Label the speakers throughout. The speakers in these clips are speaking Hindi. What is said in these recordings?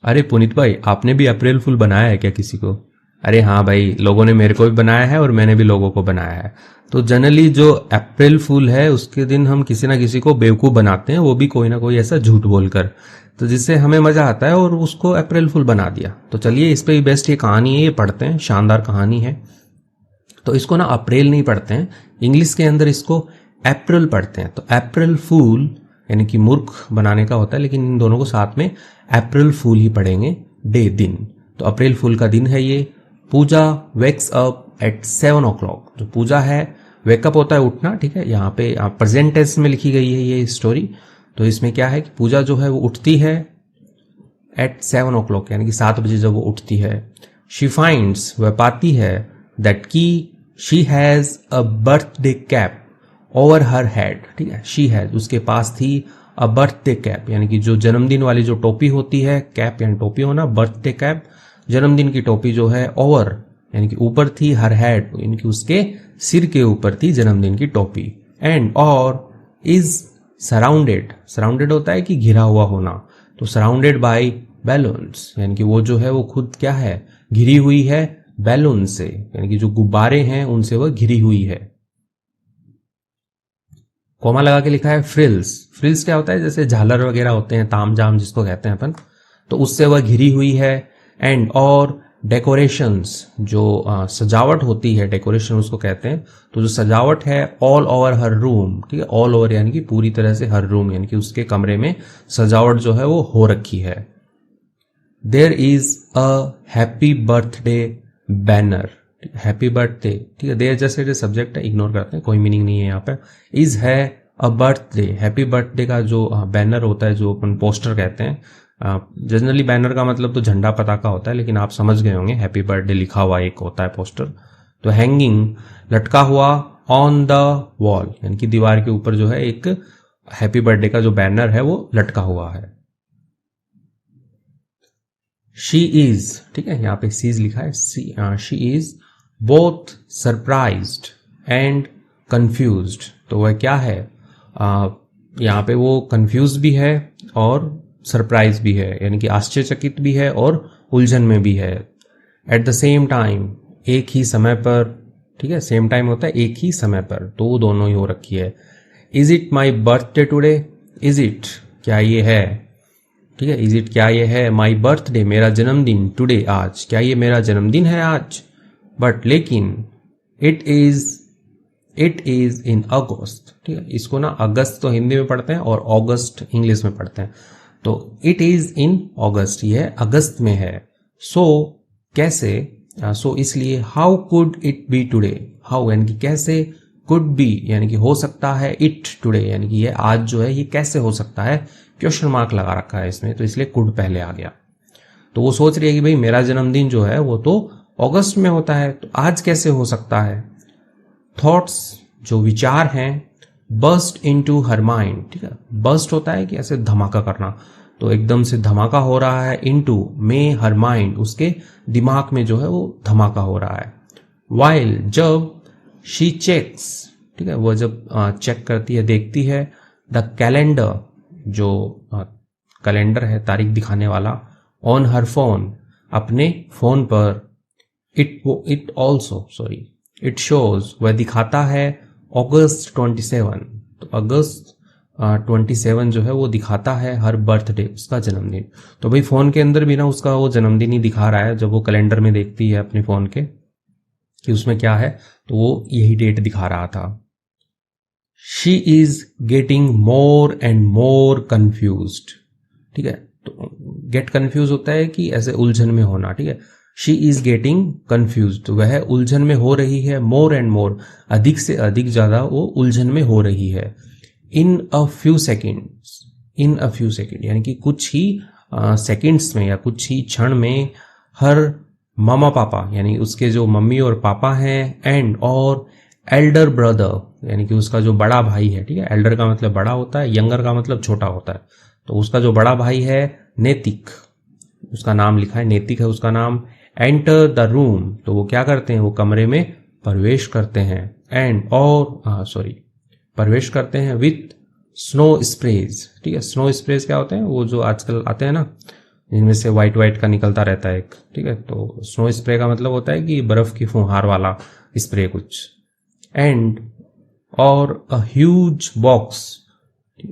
Speaker 1: अरे पुनीत भाई, आपने भी अप्रैल फूल बनाया है क्या किसी को? अरे हाँ भाई, लोगों ने मेरे को भी बनाया है और मैंने भी लोगों को बनाया है। तो जनरली जो अप्रैल फूल है उसके दिन हम किसी ना किसी को बेवकूफ बनाते हैं, वो भी कोई ना कोई ऐसा झूठ बोलकर। तो जिससे हमें मजा आता है और उसको अप्रैल फूल बना दिया। तो चलिए, इस पे ही बेस्ट ये कहानी है, ये पढ़ते हैं, शानदार कहानी है। तो इसको ना अप्रैल नहीं पढ़ते हैं, इंग्लिश के अंदर इसको अप्रैल पढ़ते हैं। तो अप्रैल फूल यानी कि मूर्ख बनाने का होता है, लेकिन इन दोनों को साथ में अप्रैल फूल ही पढ़ेंगे, डे दिन। तो अप्रैल फूल का दिन है ये। पूजा वेक्स अप एट 7 o'clock। जो पूजा है, वेकअप होता है उठना, ठीक है। यहाँ पे प्रेजेंट टेंस में लिखी गई है ये स्टोरी। तो इसमें क्या है कि पूजा जो है वो उठती है एट 7 o'clock, यानी कि 7 बजे जब वो उठती है। शी फाइंड्स, वह पाती है, दैट की she has a birthday cap over her head, ठीक है। शी हैज, उसके पास थी, अ बर्थडे कैप यानी कि जो जन्मदिन वाली जो टोपी होती है, कैप यानी टोपी होना, बर्थडे कैप जन्मदिन की टोपी जो है, ओवर यानी कि ऊपर थी, हर हेड यानी कि उसके सिर के ऊपर थी जन्मदिन की टोपी। एंड और इज सराउंडेड, सराउंडेड होता है कि घिरा हुआ होना, तो सराउंडेड बाय बैलून्स यानी कि वो जो है वो खुद क्या है, घिरी हुई है बैलून से, यानी कि जो गुब्बारे हैं उनसे वह घिरी हुई है। कोमा लगा के लिखा है फ्रिल्स। फ्रिल्स क्या होता है, जैसे झालर वगैरह होते हैं, ताम जाम जिसको कहते हैं अपन, तो उससे वह घिरी हुई है। एंड और डेकोरेशंस, जो सजावट होती है, डेकोरेशन उसको कहते हैं। तो जो सजावट है, ऑल ओवर हर रूम, ठीक है। ऑल ओवर यानी कि पूरी तरह से, हर रूम यानी कि उसके कमरे में सजावट जो है वो हो रखी है। There is a happy birthday banner, happy birthday, ठीक है। देयर जैसे जो सब्जेक्ट है इग्नोर करते हैं, कोई मीनिंग नहीं है यहाँ पे। इज है अ बर्थडे, हैप्पी बर्थडे का जो बैनर होता है, जो अपन पोस्टर कहते हैं। जनरली बैनर का मतलब तो झंडा पताका होता है, लेकिन आप समझ गए होंगे, हैप्पी बर्थडे लिखा हुआ एक होता है पोस्टर। तो हैंगिंग, लटका हुआ, ऑन द वॉल यानी कि दीवार के ऊपर जो है एक हैप्पी बर्थडे का जो बैनर है वो लटका हुआ है। शी इज, ठीक है, यहाँ पे सीज लिखा है, she is both surprised and confused. तो वह क्या है, यहाँ पे वो कंफ्यूज भी है और सरप्राइज भी है, यानी कि आश्चर्यचकित भी है और उलझन में भी है। एट द सेम टाइम, एक ही समय पर, ठीक है, सेम टाइम होता है एक ही समय पर, तो वो दोनों ही हो रखी है। Is it my birthday today, is it क्या ये है, ठीक है, इज इट क्या ये है, माई बर्थडे मेरा जन्मदिन, टुडे आज क्या ये मेरा जन्मदिन है आज। बट लेकिन इट इज इन अगस्त, ठीक है। इसको ना अगस्त तो हिंदी में पढ़ते हैं और अगस्त इंग्लिश में पढ़ते हैं। तो इट इज इन अगस्त, ये अगस्त में है। सो कैसे, सो इसलिए, how could it be today, how यानी कि कैसे, कुड बी यानी कि हो सकता है, इट टुडे यानी कि ये आज जो है ये कैसे हो सकता है, क्वेश्चन मार्क लगा रखा है इसमें, तो इसलिए कुड पहले आ गया। तो वो सोच रही है कि भाई मेरा जन्मदिन जो है वो तो अगस्त में होता है, तो आज कैसे हो सकता है। थॉट्स, जो विचार हैं, बर्स्ट इनटू हर माइंड, ठीक है। बर्स्ट होता है कि ऐसे धमाका करना, तो एकदम से धमाका हो रहा है, इनटू में हर माइंड, उसके दिमाग में जो है वो धमाका हो रहा है। वाइल, जब, शी चेक्स, ठीक है, वो जब चेक करती है, देखती है, द कैलेंडर, जो कैलेंडर है तारीख दिखाने वाला, ऑन हर फोन, अपने फोन पर, it also, sorry, it shows, वह दिखाता है, अगस्त 27, तो अगस्त 27 जो है वो दिखाता है हर बर्थडे, उसका जन्मदिन। तो भाई फोन के अंदर भी ना उसका वो जन्मदिन ही दिखा रहा है, जब वो कैलेंडर में देखती है अपने फोन के कि उसमें क्या है, तो वो यही डेट दिखा रहा था। She is getting more and more confused, ठीक है। तो गेट कंफ्यूज होता है कि ऐसे उलझन में होना, ठीक है। शी इज गेटिंग कंफ्यूज्ड, वह उलझन में हो रही है, मोर एंड मोर, अधिक से अधिक ज्यादा वो उलझन में हो रही है। In a few seconds, in a few second यानी कि कुछ ही सेकेंड्स में या कुछ ही क्षण में, हर मामा पापा यानी उसके जो मम्मी और पापा हैं, एंड और एल्डर ब्रदर यानी कि उसका जो बड़ा भाई है, ठीक है। एल्डर का मतलब बड़ा होता है, यंगर का मतलब छोटा होता है, तो उसका जो बड़ा भाई है नैतिक, उसका नाम लिखा है नैतिक है उसका नाम। एंटर द रूम, तो वो क्या करते हैं, वो कमरे में प्रवेश करते हैं। एंड और प्रवेश करते हैं विथ स्नो स्प्रेज, ठीक है। स्नो स्प्रेज क्या होते हैं, वो जो आजकल आते हैं ना, जिनमें से व्हाइट व्हाइट का निकलता रहता है एक, ठीक है। तो स्नो स्प्रे का मतलब होता है कि बर्फ की फुहार वाला स्प्रे कुछ। एंड और अ ह्यूज बॉक्स,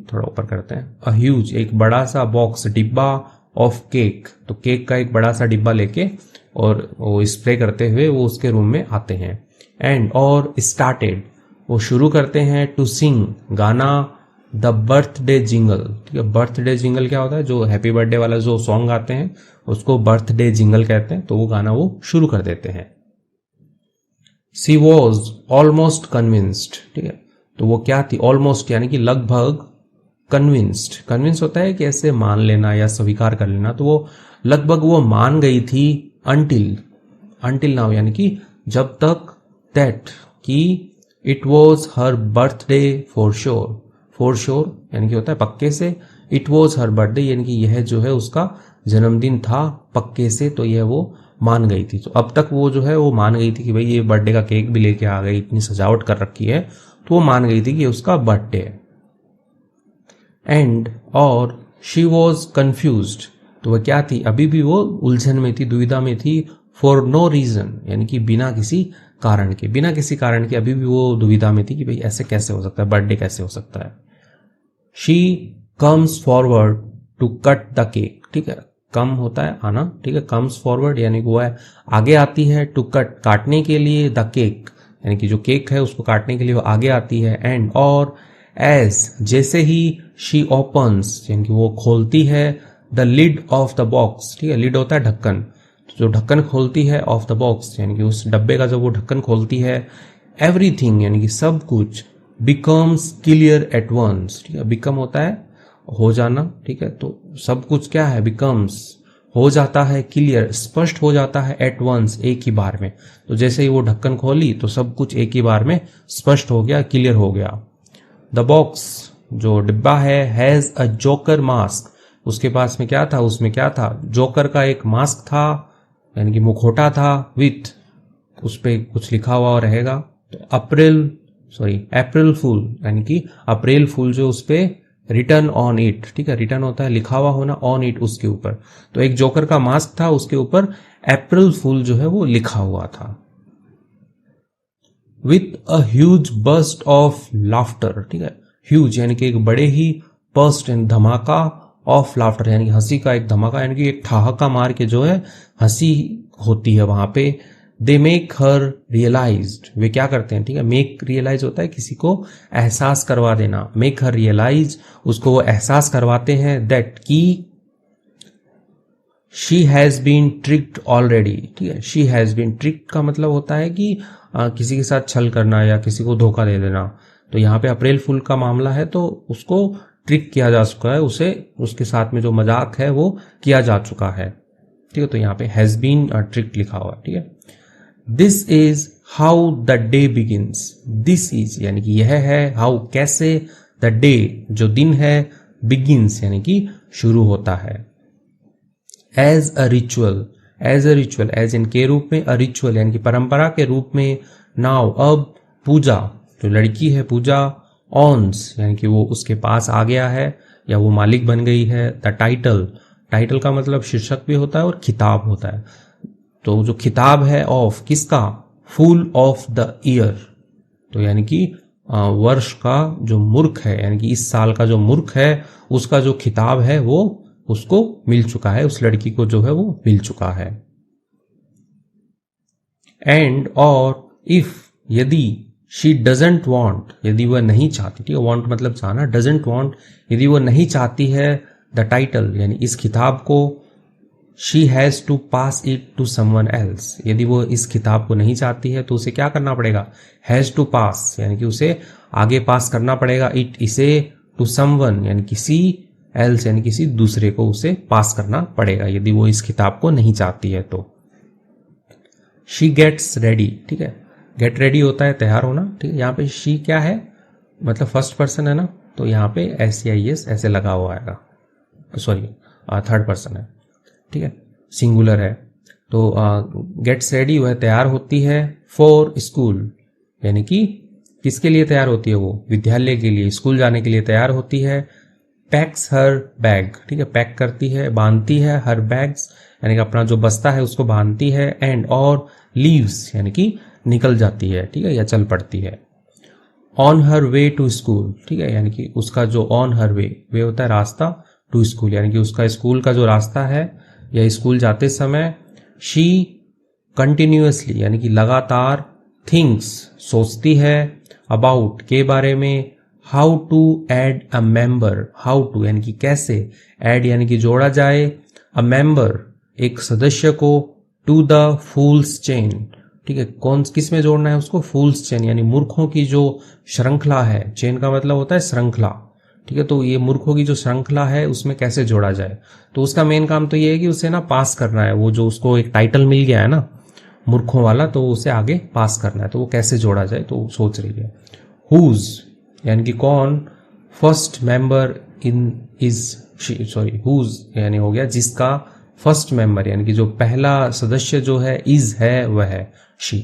Speaker 1: थोड़ा ऊपर करते हैं, अ ह्यूज एक बड़ा सा बॉक्स, डिब्बा ऑफ केक, तो केक का एक बड़ा सा डिब्बा लेके और वो स्प्रे करते हुए वो उसके रूम में आते हैं। एंड और स्टार्टेड, वो शुरू करते हैं, टू सिंग गाना, द बर्थडे जिंगल, ठीक है। बर्थडे जिंगल क्या होता है, जो हैप्पी बर्थडे वाला जो सॉन्ग गाते हैं उसको बर्थडे जिंगल कहते हैं। तो वो गाना वो शुरू कर देते हैं। सी वॉज ऑलमोस्ट कन्विंस्ड, ठीक है। तो वो क्या थी, ऑलमोस्ट यानी कि लगभग, कन्विंस्ड, कन्विंस होता है कि ऐसे मान लेना या स्वीकार कर लेना, तो वो लगभग वो मान गई थी, अंटिल नाउ यानी कि जब तक, दैट कि it was her birthday for sure यानी कि होता है पक्के से, इट वॉज हर बर्थडे यानी कि यह जो है उसका जन्मदिन था पक्के से, तो यह वो मान गई थी। तो अब तक वो जो है वो मान गई थी कि भाई ये बर्थडे का केक भी लेके आ गई, इतनी सजावट कर रखी है, तो वो मान गई थी कि उसका बर्थडे है। एंड और शी वॉज कन्फ्यूज्ड, तो वह क्या थी, अभी भी वो उलझन में थी, दुविधा में थी, फॉर नो रीजन यानी कि बिना किसी कारण के अभी भी वो दुविधा में थी कि भाई ऐसे कैसे हो सकता है, बर्थडे कैसे हो सकता है। She comes forward to cut the cake, ठीक है, कम होता है आना, ठीक है, कम्स फॉरवर्ड यानी वो है आगे आती है, टू कट काटने के लिए, द केक यानी कि जो केक है उसको काटने के लिए वो आगे आती है। एंड और एज जैसे ही शी ओपन्स यानी कि वो खोलती है, the lid of the box, ठीक है, लिड होता है ढक्कन, तो जो ढक्कन खोलती है ऑफ द बॉक्स यानी कि उस डब्बे का जब वो ढक्कन खोलती है, एवरीथिंग यानी कि सब कुछ, बिकम्स क्लियर एट वंस, ठीक है, बिकम होता है हो जाना, ठीक है, तो सब कुछ क्या है, बिकम्स हो जाता है, क्लियर स्पष्ट हो जाता है, एट वंस एक ही बार में। तो जैसे ही वो ढक्कन खोली तो सब कुछ एक ही बार में स्पष्ट हो गया, क्लियर हो गया। द बॉक्स जो डिब्बा है, हैज अ जोकर मास्क, उसके पास में क्या था, उसमें क्या था, जोकर का एक मास्क था यानी कि मुखौटा था, विथ उस पे कुछ लिखा हुआ रहेगा, तो अप्रैल फूल यानी कि अप्रैल फूल जो उस पे रिटर्न ऑन इट, ठीक है, रिटर्न होता है लिखा हुआ होना, ऑन इट उसके ऊपर, तो एक जोकर का मास्क था उसके ऊपर अप्रैल फूल जो है वो लिखा हुआ था। With a huge burst of laughter, ठीक है, ह्यूज यानी कि एक बड़े ही, बर्स्ट यानी धमाका, ऑफ लाफ्टर यानी कि हंसी का एक धमाका यानी कि एक ठहाका मार के जो है हंसी होती है वहां पे। दे मेक हर रियलाइज्ड, वे क्या करते हैं, ठीक है, मेक रियलाइज होता है किसी को एहसास करवा देना, मेक हर रियलाइज उसको वो एहसास करवाते हैं, दैट की she has been tricked already, ठीक है, शी हैज बीन ट्रिक्ड का मतलब होता है कि किसी के साथ छल करना या किसी को धोखा दे देना। तो यहाँ पे अप्रैल फूल का मामला है तो उसको ट्रिक किया जा चुका है, उसे उसके साथ में जो मजाक है वो किया जा चुका है, ठीक है। तो यहाँ पे हैज बीन ट्रिक लिखा हुआ, ठीक है। This is how the day begins, this is यानी कि यह है, हाउ कैसे, द डे जो दिन है, बिगिंस यानी कि शुरू होता है। As a ritual, as in के रूप में, अ रिचुअल यानी कि परंपरा के रूप में, नाउ अब, पूजा जो लड़की है पूजा, ऑन्स यानी कि वो उसके पास आ गया है या वो मालिक बन गई है, द टाइटल का मतलब शीर्षक भी होता है और खिताब होता है, तो जो खिताब है ऑफ किसका, फूल ऑफ द ईयर, तो यानी कि वर्ष का जो मूर्ख है यानी कि इस साल का जो मूर्ख है उसका जो खिताब है वो उसको मिल चुका है, उस लड़की को जो है वो मिल चुका है। एंड और इफ यदि, शी डजेंट वॉन्ट यदि वह नहीं चाहती, ठीक है, वॉन्ट मतलब चाहना, डजेंट वॉन्ट यदि वह नहीं चाहती है, द टाइटल यानी इस खिताब को, she has to pass it to someone else, यदि वो इस खिताब को नहीं चाहती है तो उसे क्या करना पड़ेगा, हैज टू पास यानी कि उसे आगे पास करना पड़ेगा, इट इसे, टू समवन यानी किसी, एल्स यानी किसी दूसरे को उसे पास करना पड़ेगा यदि वो इस किताब को नहीं चाहती है तो। शी गेट्स रेडी, ठीक है, गेट रेडी होता है तैयार होना, ठीक है, यहाँ पे शी क्या है मतलब फर्स्ट पर्सन है ना, तो यहाँ पे SCIS ऐसे लगा हुआ आएगा, सॉरी थर्ड पर्सन है, ठीक है, सिंगुलर है, तो गेट्स रेडी वह तैयार होती है, फॉर स्कूल यानी कि किसके लिए तैयार होती है वो, विद्यालय के लिए, स्कूल जाने के लिए तैयार होती है, पैक्स हर बैग, ठीक है, पैक करती है, बांधती है, हर बैग्स यानी कि अपना जो बस्ता है उसको बांधती है, एंड और लीव्स यानी कि निकल जाती है, ठीक है, या चल पड़ती है। On her way to school, ठीक है, यानी कि उसका जो ऑन हर वे होता है रास्ता, टू स्कूल यानी कि उसका स्कूल का जो रास्ता है या स्कूल जाते समय, शी कंटिन्यूअसली यानी कि लगातार, थिंक्स सोचती है, अबाउट के बारे में, how to add a member, how to यानी कि कैसे, एड यानी कि जोड़ा जाए, अ मेंबर एक सदस्य को, टू द फूल्स चेन, ठीक है, कौन किस में जोड़ना है उसको, फूल्स चेन यानी मूर्खों की जो श्रृंखला है, चेन का मतलब होता है श्रृंखला, ठीक है, तो ये मूर्खों की जो श्रृंखला है उसमें कैसे जोड़ा जाए। तो उसका मेन काम तो ये है कि उसे ना पास करना है, वो जो उसको एक टाइटल मिल गया है ना मूर्खों वाला, तो उसे आगे पास करना है, तो वो कैसे जोड़ा जाए तो सोच रही है। हुज यानी कि कौन, first member in is sorry whose यानी हो गया जिसका, फर्स्ट मेंबर यानी कि जो पहला सदस्य जो है, इज है वह है शी,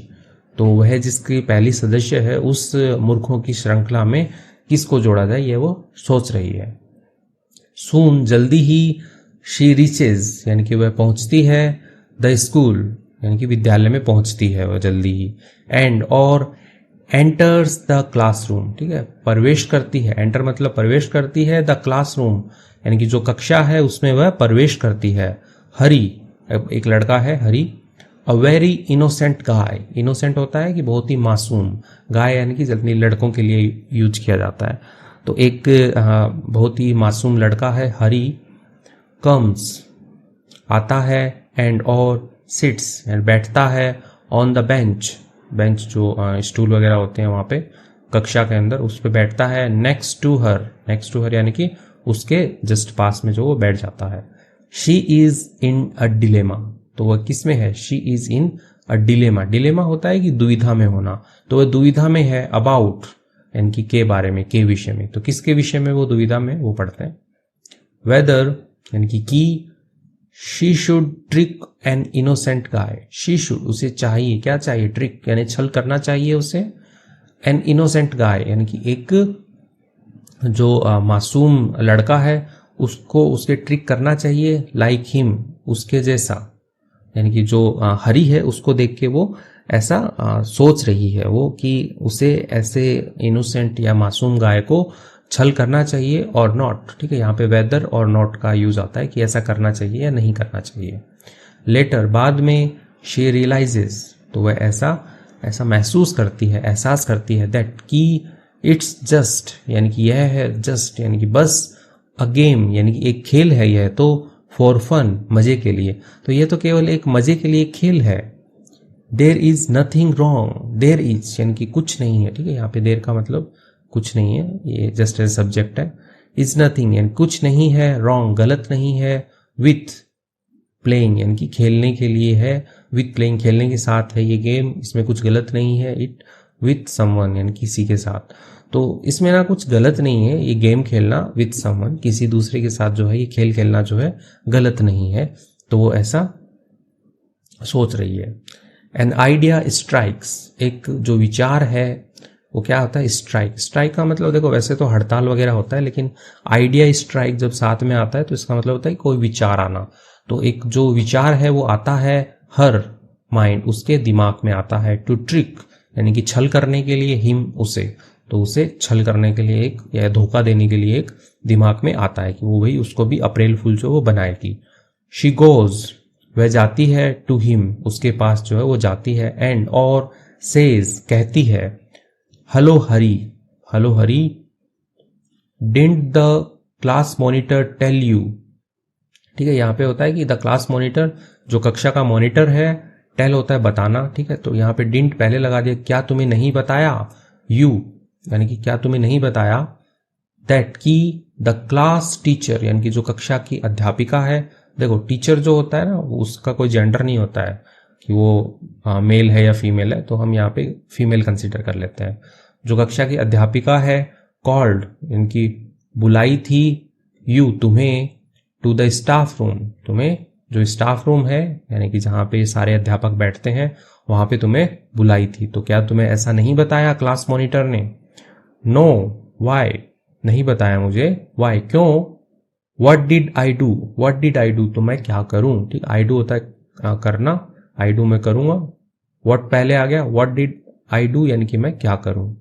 Speaker 1: तो वह जिसकी पहली सदस्य है उस मूर्खों की श्रृंखला में किसको जोड़ा जाए ये वो सोच रही है। सून जल्दी ही, शी रीचेज यानी कि वह पहुंचती है, द स्कूल यानी कि विद्यालय में पहुंचती है वह जल्दी ही, एंड और एंटर्स द क्लासरूम, ठीक है, प्रवेश करती है, एंटर मतलब प्रवेश करती है, द क्लासरूम यानी कि जो कक्षा है उसमें वह प्रवेश करती है। हरी एक लड़का है Hari, a very innocent guy, innocent होता है कि बहुत ही मासूम, गाय यानी कि जितनी लड़कों के लिए यूज किया जाता है, तो एक बहुत ही मासूम लड़का है हरी, कम्स आता है, एंड और सिट्स यानी बैठता है, ऑन द बेंच, बेंच जो स्टूल वगैरह होते हैं वहां पे कक्षा के अंदर उस पे बैठता है, नेक्स्ट टू हर यानी कि उसके जस्ट पास में जो वो बैठ जाता है। She is in a dilemma, तो वह किस में है, she is in a dilemma, dilemma होता है कि दुविधा में होना, तो वह दुविधा में है, अबाउट यानी कि के बारे में, के विषय में, तो किसके विषय में वो दुविधा में वो पढ़ते हैं। वेदर यानी कि she should trick an innocent guy, she should उसे चाहिए, क्या चाहिए, ट्रिक यानी छल करना चाहिए उसे, एन इनोसेंट गाय यानी कि एक जो मासूम लड़का है उसको उसके ट्रिक करना चाहिए, लाइक हिम उसके जैसा, यानी कि जो हरी है उसको देख के वो ऐसा सोच रही है वो कि उसे ऐसे इनोसेंट या मासूम गाय को छल करना चाहिए, और नॉट, ठीक है, यहाँ पे वेदर और नॉट का यूज आता है कि ऐसा करना चाहिए या नहीं करना चाहिए। लेटर बाद में, शी रियलाइजेस तो वह ऐसा महसूस करती है, एहसास करती है, दैट कि इट्स जस्ट यानी कि यह है, जस्ट यानी कि बस, अ गेम यानी कि एक खेल है यह तो, फॉर फन मजे के लिए, तो यह तो केवल एक मजे के लिए खेल है। There is nothing wrong, there is यानी कि कुछ नहीं है, ठीक है, यहाँ पे देर का मतलब कुछ नहीं है, ये जस्ट एज सब्जेक्ट है, इज नथिंग यानी कुछ नहीं है, रॉन्ग गलत नहीं है, विथ प्लेइंग यानी कि खेलने के लिए है, विथ प्लेइंग खेलने के साथ है ये गेम, इसमें कुछ गलत नहीं है, इट विथ समवन यानी किसी के साथ, तो इसमें ना कुछ गलत नहीं है, ये गेम खेलना विथ समवन किसी दूसरे के साथ जो है ये खेल खेलना जो है गलत नहीं है, तो वो ऐसा सोच रही है। एन आइडिया स्ट्राइक्स, एक जो विचार है वो क्या होता है, स्ट्राइक, स्ट्राइक का मतलब देखो वैसे तो हड़ताल वगैरह होता है, लेकिन आइडिया स्ट्राइक जब साथ में आता है तो इसका मतलब होता है कोई विचार आना, तो एक जो विचार है वो आता है हर माइंड उसके दिमाग में आता है, टू ट्रिक यानी कि छल करने के लिए, हिम उसे, तो उसे छल करने के लिए एक या धोखा देने के लिए एक दिमाग में आता है कि वो वही उसको भी अप्रैल फूल जो वो बनाएगी। शी गोज वह जाती है, टू हिम उसके पास जो है वो जाती है, एंड और सेज कहती है, hello Hari didn't the class monitor tell you, ठीक है, यहाँ पे होता है कि द क्लास मॉनिटर जो कक्षा का मॉनिटर है, टेल होता है बताना, ठीक है, तो यहाँ पे डिडंट पहले लगा दिया, क्या तुम्हें नहीं बताया, यू यानी कि क्या तुम्हें नहीं बताया, दैट की द क्लास टीचर यानी कि जो कक्षा की अध्यापिका है, देखो टीचर जो होता है ना उसका कोई जेंडर नहीं होता है कि वो मेल है या फीमेल है, तो हम यहाँ पे फीमेल कंसीडर कर लेते हैं। जो कक्षा की अध्यापिका है, कॉल्ड इनकी बुलाई थी, यू तुम्हें, टू द स्टाफ रूम तुम्हें जो स्टाफ रूम है यानी कि जहाँ पे सारे अध्यापक बैठते हैं वहां पे तुम्हें बुलाई थी, तो क्या तुम्हें ऐसा नहीं बताया क्लास मॉनिटर ने, नो वाई नहीं बताया मुझे, वाई क्यों, what did I do, what did I do, तो मैं क्या करूं, ठीक, आई डू होता है करना, आई डू मैं करूंगा, व्हाट पहले आ गया, व्हाट डिड आई डू यानी कि मैं क्या करूं।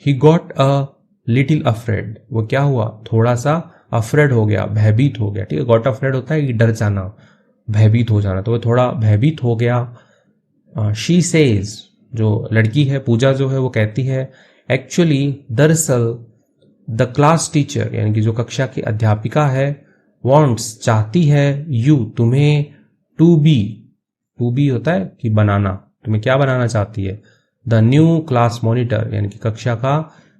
Speaker 1: He got a little afraid, वो क्या हुआ, थोड़ा सा अफ्रेड हो गया, भयभीत हो गया, ठीक है, गॉट अफ्रेड होता है कि डर जाना, भयभीत हो जाना, तो वो थोड़ा भयभीत हो गया। शी सेज, जो लड़की है पूजा जो है वो कहती है, एक्चुअली दरअसल द क्लास टीचर यानी कि जो कक्षा की अध्यापिका है, वॉन्ट्स चाहती है, यू तुम्हें, टू बी होता है कि बनाना, तुम्हें क्या बनाना चाहती है, द न्यू क्लास मॉनिटर यानी कि कक्षा का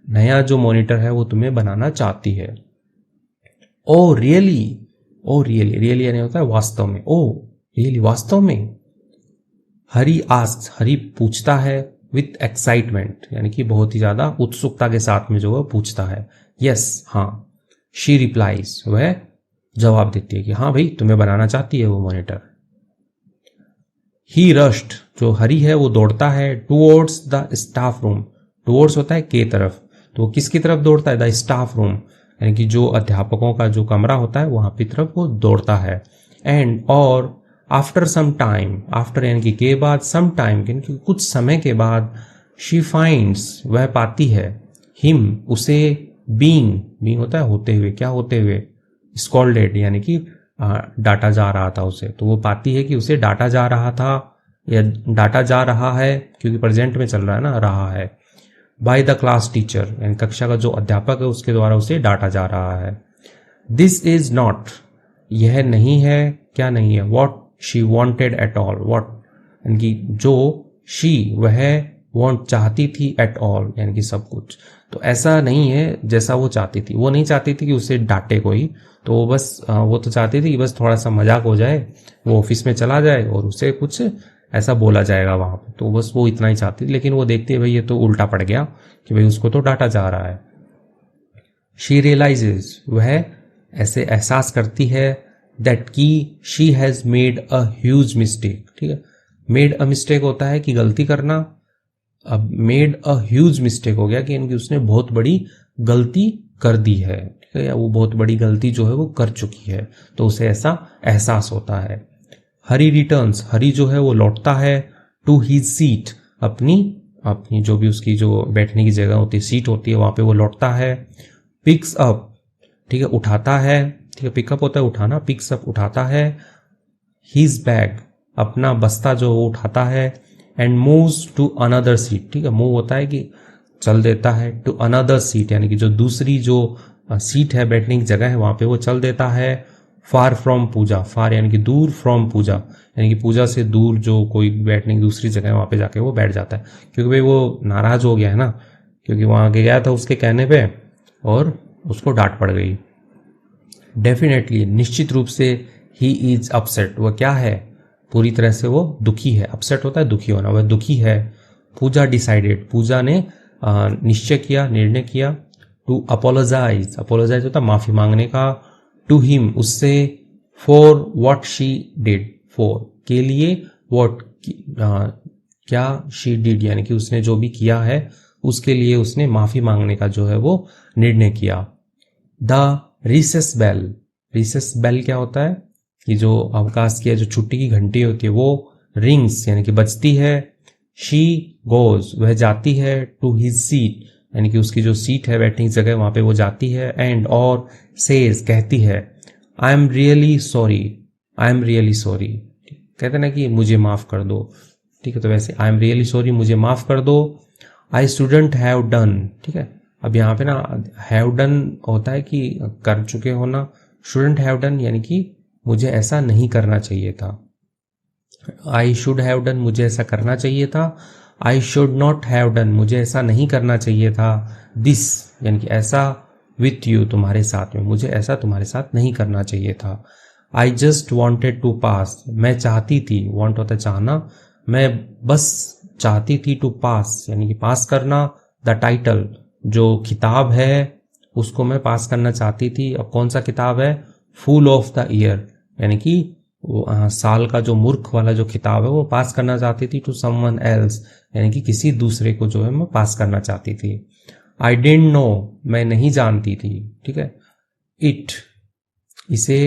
Speaker 1: नया जो मॉनिटर है वो तुम्हें बनाना चाहती है। Oh really, oh really, really यानी होता है वास्तव में, ओ रियली वास्तव में। हरी आस्क्स, हरी पूछता है, विथ एक्साइटमेंट यानी कि बहुत ही ज्यादा उत्सुकता के साथ में जो है पूछता है, यस हाँ। शी रिप्लाइज, वह जवाब देती है कि हाँ भाई तुम्हें बनाना चाहती है वो मॉनिटर। ही रश्ड, जो हरी है वो दौड़ता है, towards the staff room, towards होता है के तरफ, तो वो किसकी तरफ दौड़ता है, द स्टाफ रूम यानी कि जो अध्यापकों का जो कमरा होता है वहां की तरफ वो दौड़ता है। एंड और आफ्टर सम टाइम, आफ्टर यानी कि के बाद, सम टाइम यानी कि कुछ समय के बाद, शी फाइंड्स वह पाती है, हिम उसे, बीइंग होता है होते हुए, क्या होते हुए, स्कॉल्डेड यानी कि डांटा जा रहा था उसे, तो वो पाती है कि उसे डांटा जा रहा था या डांटा जा रहा है, क्योंकि प्रेजेंट में चल रहा है ना, रहा है, बाय द क्लास टीचर यानी कक्षा का जो अध्यापक है उसके द्वारा उसे डांटा जा रहा है। दिस इज नॉट, यह नहीं है, क्या नहीं है, what she wanted at all, what यानी कि जो शी वह वॉन्ट चाहती थी, एट ऑल यानी कि सब कुछ, तो ऐसा नहीं है जैसा वो चाहती थी, वो नहीं चाहती थी कि उसे डांटे कोई, तो वो बस वो तो चाहती थी कि बस थोड़ा सा मजाक हो जाए, वो ऑफिस में चला जाए और उसे कुछ ऐसा बोला जाएगा वहां पे, तो बस वो इतना ही चाहती थी, लेकिन वो देखती है भाई ये तो उल्टा पड़ गया कि भाई उसको तो डांटा जा रहा है। शी रियलाइजेज, वह ऐसे एहसास करती है, दैट की she has made a huge mistake, ठीक है, मेड अ मिस्टेक होता है कि गलती करना, अब मेड अ ह्यूज मिस्टेक हो गया कि इनकी उसने बहुत बड़ी गलती कर दी है, ठीक है, या वो बहुत बड़ी गलती जो है वो कर चुकी है, तो उसे ऐसा एहसास होता है। हरी रिटर्न्स, हरी जो है वो लौटता है, टू हिज सीट, अपनी अपनी जो भी उसकी जो बैठने की जगह होती है, सीट होती है, वहां पे वो लौटता है। पिक्स अप, ठीक है, उठाता है, ठीक है, पिकअप होता है उठाना, पिक्स अप उठाता है, हिज बैग, अपना बस्ता जो वो उठाता है, and moves to another seat, ठीक है, मूव होता है कि चल देता है, टू अनदर सीट यानी कि जो दूसरी जो सीट है, बैठने की जगह है, वहां पे वो चल देता है। फार फ्रॉम पूजा, फार यानी कि दूर, फ्रॉम पूजा यानी कि पूजा से दूर जो कोई बैठने की दूसरी जगह है वहां पे जाके वो बैठ जाता है, क्योंकि भाई वो नाराज हो गया है ना, क्योंकि वहां आगे गया था उसके कहने पे और उसको डांट पड़ गई। डेफिनेटली, निश्चित रूप से, ही इज अपसेट, वह क्या है, पूरी तरह से वो दुखी है, अपसेट होता है दुखी होना, वह दुखी है। पूजा डिसाइडेड, पूजा ने निश्चय किया, निर्णय किया, टू अपोलोजाइज, अपोलोजाइज होता है माफी मांगने का, टू हिम उससे, for what she did, for के लिए, व्हाट क्या, शी डिड यानी कि उसने जो भी किया है उसके लिए उसने माफी मांगने का जो है वो निर्णय किया। The recess bell, recess bell क्या होता है कि जो अवकाश की जो छुट्टी की घंटी होती है वो रिंग्स यानी कि बजती है। शी गोज, वह जाती है, टू हिज सीट यानी कि उसकी जो सीट है बैठने की जगह वहां पे वो जाती है, एंड और सेज कहती है, I am really sorry, I am really sorry, कहते ना कि मुझे माफ कर दो, ठीक है, तो वैसे आई एम रियली सॉरी, मुझे माफ कर दो। आई शुडंट हैव डन, ठीक है, अब यहाँ पे ना हैव डन होता है कि कर चुके हो ना, शुडंट हैव डन यानी कि मुझे ऐसा नहीं करना चाहिए था। आई शुड हैव डन, मुझे ऐसा करना चाहिए था। I should not have done, मुझे ऐसा नहीं करना चाहिए था। दिस यानी कि ऐसा, विथ यू तुम्हारे साथ में, मुझे ऐसा तुम्हारे साथ नहीं करना चाहिए था। आई जस्ट वॉन्टेड टू पास, मैं चाहती थी, वॉन्ट होता है चाहना, मैं बस चाहती थी, टू पास यानी कि पास करना, द टाइटल जो खिताब है उसको मैं पास करना चाहती थी। अब कौन सा किताब है, फूल ऑफ द ईयर यानी कि साल का जो मूर्ख वाला जो खिताब है वो पास करना चाहती थी, टू समवन एल्स यानी कि किसी दूसरे को जो है मैं पास करना चाहती थी। आई डिडंट नो, मैं नहीं जानती थी, ठीक है। इट इसे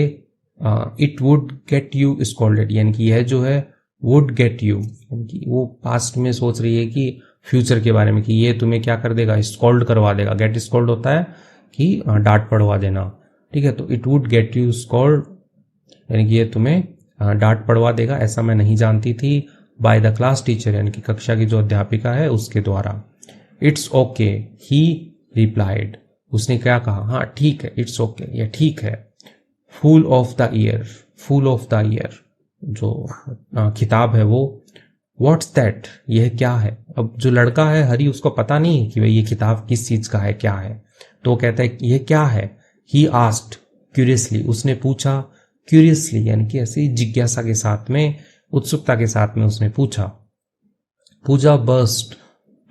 Speaker 1: it would get you scolded, यानी कि यह जो है वुड गेट यू, यानी कि वो पास्ट में सोच रही है कि फ्यूचर के बारे में कि ये तुम्हें क्या कर देगा, स्कॉल्ड करवा देगा। गेट स्कॉल्ड होता है कि डांट पड़वा देना, ठीक है। तो it would get you scold, यानी कि ये तुम्हें डांट पड़वा देगा, ऐसा मैं नहीं जानती थी। बाय द क्लास टीचर, यानी कि कक्षा की जो अध्यापिका है उसके द्वारा। इट्स ओके ही रिप्लाइड, उसने क्या कहा, हाँ ठीक है, इट्स ओके, ये ठीक है। Fool of the year, fool of the year जो खिताब है वो। व्हाट्स दैट, यह क्या है। अब जो लड़का है हरी, उसको पता नहीं है कि भाई ये किताब किस चीज का है, क्या है। तो वो कहता है ये क्या है। ही आस्क्ड क्यूरियसली, उसने पूछा क्यूरियसली, यानी कि ऐसी जिज्ञासा के साथ में, उत्सुकता के साथ में उसने पूछा। पूजा बर्स्ट,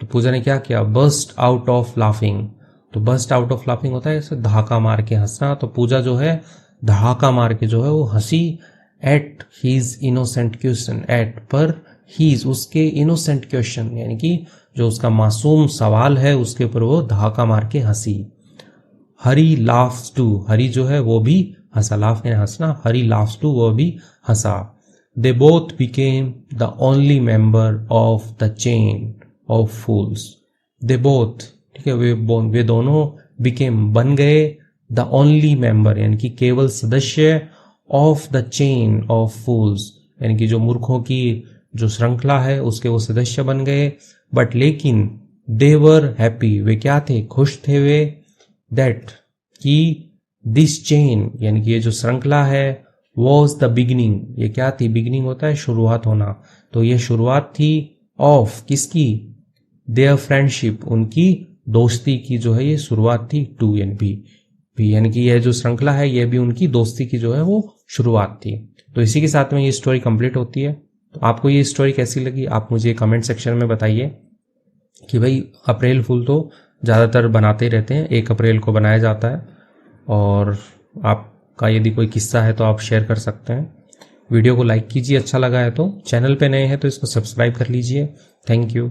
Speaker 1: तो पूजा ने क्या किया, बर्स्ट आउट ऑफ लाफिंग। तो बर्स्ट आउट ऑफ लाफिंग होता है ऐसे धक्का मार के हंसना। तो पूजा जो है धड़ाका मार के जो है वो हंसी। At his innocent question, at पर हीज उसके इनोसेंट क्वेश्चन, यानी कि जो उसका मासूम सवाल है उसके ऊपर वो धक्का मार के हंसी। हरी लाफ्स टू, हरी जो है वो भी हंसा, लाफ यानी हंसना, हरी लाफ्स टू, वो भी हंसा। They both became the only member of the chain of fools. They both, ठीक है, वे दोनों बिकेम बन गए, द ओनली मेंबर यानी कि केवल सदस्य, ऑफ द चेन ऑफ फूल्स यानी कि जो मूर्खों की जो श्रृंखला है उसके वो सदस्य बन गए। बट लेकिन दे वर हैप्पी, वे क्या थे, खुश थे वे। दैट कि दिस चेन यानी कि ये जो श्रृंखला है, वॉज द बिगिनिंग, ये क्या थी, बिगिनिंग होता है शुरुआत होना, तो ये शुरुआत थी ऑफ किसकी, देयर फ्रेंडशिप, उनकी दोस्ती की जो है ये शुरुआत थी। टू यानी भी यानी कि यह जो श्रृंखला है ये भी उनकी दोस्ती की जो है वो शुरुआत थी। तो इसी के साथ में ये स्टोरी कंप्लीट होती है। तो आपको ये स्टोरी कैसी लगी आप मुझे कमेंट सेक्शन में बताइए कि भाई अप्रैल फूल तो ज़्यादातर बनाते ही रहते हैं, 1 अप्रैल को बनाया जाता है। और आपका यदि कोई किस्सा है तो आप शेयर कर सकते हैं। वीडियो को लाइक कीजिए अच्छा लगा है तो, चैनल पे नए हैं तो इसको सब्सक्राइब कर लीजिए। Thank you.